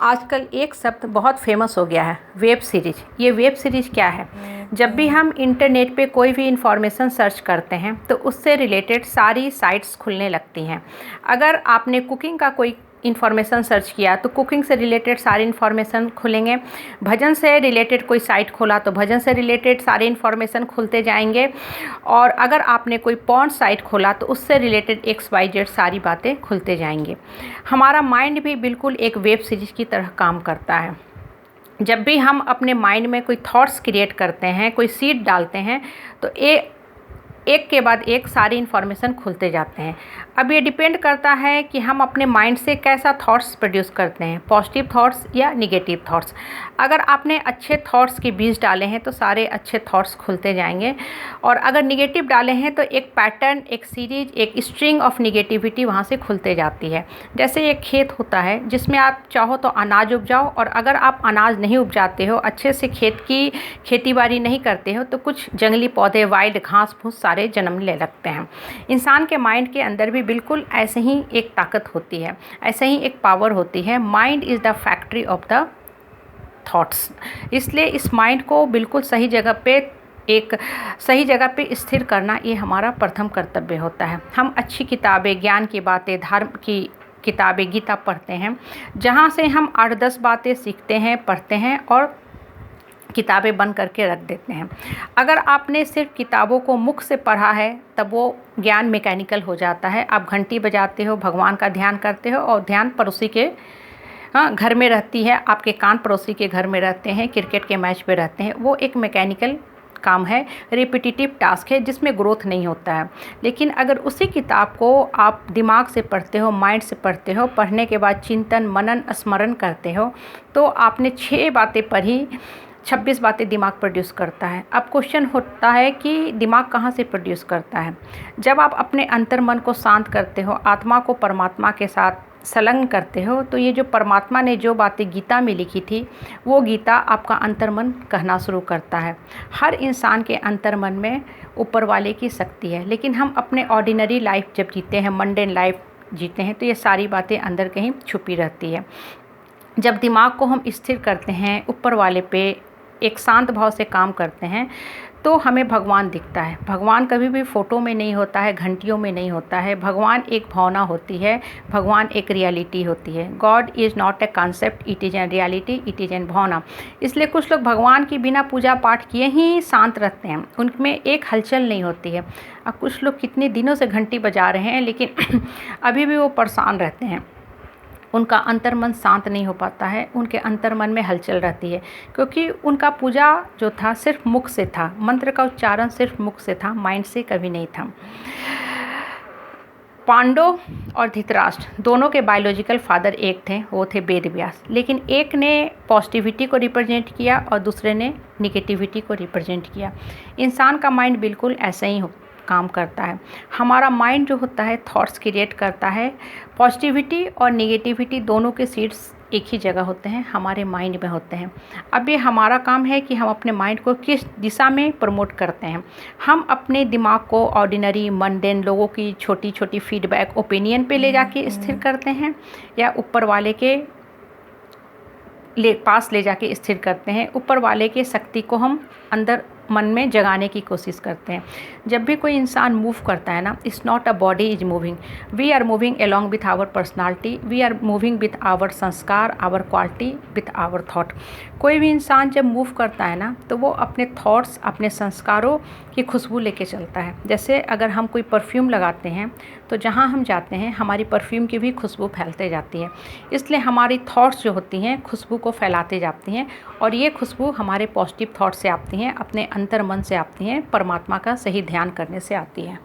आजकल एक शब्द बहुत फेमस हो गया है, वेब सीरीज। ये वेब सीरीज क्या है? जब भी हम इंटरनेट पे कोई भी इंफॉर्मेशन सर्च करते हैं तो उससे रिलेटेड सारी साइट्स खुलने लगती हैं। अगर आपने कुकिंग का कोई इंफॉर्मेशन सर्च किया तो कुकिंग से रिलेटेड सारी इंफॉर्मेशन खुलेंगे। भजन से रिलेटेड कोई साइट खोला तो भजन से रिलेटेड सारे इंफॉर्मेशन खुलते जाएंगे। और अगर आपने कोई पॉर्न साइट खोला तो उससे रिलेटेड XYZ सारी बातें खुलते जाएंगे। हमारा माइंड भी बिल्कुल एक वेब सीरीज की तरह काम करता है। जब भी हम अपने माइंड में कोई थॉट्स क्रिएट करते हैं, कोई सीड डालते हैं, तो एक के बाद एक सारी इन्फॉर्मेशन खुलते जाते हैं। अब ये डिपेंड करता है कि हम अपने माइंड से कैसा थॉट्स प्रोड्यूस करते हैं, पॉजिटिव थॉट्स या निगेटिव थॉट्स। अगर आपने अच्छे थॉट्स के बीज डाले हैं तो सारे अच्छे थॉट्स खुलते जाएंगे, और अगर निगेटिव डाले हैं तो एक पैटर्न, एक सीरीज, एक स्ट्रिंग ऑफ निगेटिविटी वहाँ से खुलते जाती है। जैसे एक खेत होता है जिसमें आप चाहो तो अनाज उपजाओ, और अगर आप अनाज नहीं उपजाते हो, अच्छे से खेत की खेती बाड़ी नहीं करते हो, तो कुछ जंगली पौधे, वाइल्ड घास फूस सारे जन्म ले लगते हैं। इंसान के माइंड के अंदर भी बिल्कुल ऐसे ही एक ताकत होती है, ऐसे ही एक पावर होती है। Mind is the factory of the thoughts. इसलिए इस माइंड को बिल्कुल सही जगह पे स्थिर करना ये हमारा प्रथम कर्तव्य होता है। हम अच्छी किताबें, ज्ञान की बातें, धर्म की किताबें, गीता पढ़ते हैं, जहाँ से हम 8-10 बातें सीखते हैं, पढ़ते हैं और किताबें बंद करके रख देते हैं। अगर आपने सिर्फ किताबों को मुख से पढ़ा है तब वो ज्ञान मैकेनिकल हो जाता है। आप घंटी बजाते हो, भगवान का ध्यान करते हो, और ध्यान पड़ोसी के घर में रहती है, आपके कान पड़ोसी के घर में रहते हैं, क्रिकेट के मैच पे रहते हैं। वो एक मैकेनिकल काम है, रिपीटिटिव टास्क है, जिसमें ग्रोथ नहीं होता है। लेकिन अगर उसी किताब को आप दिमाग से पढ़ते हो, माइंड से पढ़ते हो, पढ़ने के बाद चिंतन, मनन, स्मरण करते हो, तो आपने 6 बातें पढ़ी, 26 बातें दिमाग प्रोड्यूस करता है। अब क्वेश्चन होता है कि दिमाग कहाँ से प्रोड्यूस करता है? जब आप अपने अंतर्मन को शांत करते हो, आत्मा को परमात्मा के साथ संलग्न करते हो, तो ये जो परमात्मा ने जो बातें गीता में लिखी थी, वो गीता आपका अंतर्मन कहना शुरू करता है। हर इंसान के अंतर्मन में ऊपर वाले की शक्ति है, लेकिन हम अपने ऑर्डिनरी लाइफ जब जीते हैं, मंडेन लाइफ जीते हैं, तो ये सारी बातें अंदर कहीं छुपी रहती है। जब दिमाग को हम स्थिर करते हैं, ऊपर वाले पे एक शांत भाव से काम करते हैं, तो हमें भगवान दिखता है। भगवान कभी भी फ़ोटो में नहीं होता है, घंटियों में नहीं होता है। भगवान एक भावना होती है, भगवान एक रियलिटी होती है। God is not a concept, it is an reality, it is an भावना। इसलिए कुछ लोग भगवान की बिना पूजा पाठ किए ही शांत रहते हैं, उनमें एक हलचल नहीं होती है। अब कुछ लोग कितने दिनों से घंटी बजा रहे हैं, लेकिन अभी भी वो परेशान रहते हैं, उनका अंतर्मन शांत नहीं हो पाता है, उनके अंतर्मन में हलचल रहती है, क्योंकि उनका पूजा जो था सिर्फ मुख से था, मंत्र का उच्चारण सिर्फ मुख से था, माइंड से कभी नहीं था। पांडव और धृतराष्ट्र दोनों के बायोलॉजिकल फादर एक थे, वो थे वेद व्यास। लेकिन एक ने पॉजिटिविटी को रिप्रेजेंट किया और दूसरे ने निगेटिविटी को रिप्रेजेंट किया। इंसान का माइंड बिल्कुल ऐसे ही काम करता है। हमारा माइंड जो होता है थॉट्स क्रिएट करता है। पॉजिटिविटी और नेगेटिविटी दोनों के सीड्स एक ही जगह होते हैं, हमारे माइंड में होते हैं। अब ये हमारा काम है कि हम अपने माइंड को किस दिशा में प्रमोट करते हैं। हम अपने दिमाग को ऑर्डिनरी मंडेन लोगों की छोटी छोटी फीडबैक, ओपिनियन पे ले जाके स्थिर करते हैं, या ऊपर वाले के पास ले जाके स्थिर करते हैं। ऊपर वाले के शक्ति को हम अंदर मन में जगाने की कोशिश करते हैं। जब भी कोई इंसान मूव करता है ना, it's not a body is moving, we are moving along with our personality, we are moving with our संस्कार, our quality, with our thought. कोई भी इंसान जब मूव करता है ना, तो वो अपने थॉट्स, अपने संस्कारों की खुशबू लेके चलता है। जैसे अगर हम कोई परफ्यूम लगाते हैं तो जहाँ हम जाते हैं हमारी परफ्यूम की भी खुशबू फैलते जाती है। इसलिए हमारी थॉट्स जो होती हैं खुशबू को फैलाते जाती हैं, और ये खुशबू हमारे पॉजिटिव थॉट से आती हैं, अपने अंतर्मन से आती हैं, परमात्मा का सही ध्यान करने से आती है।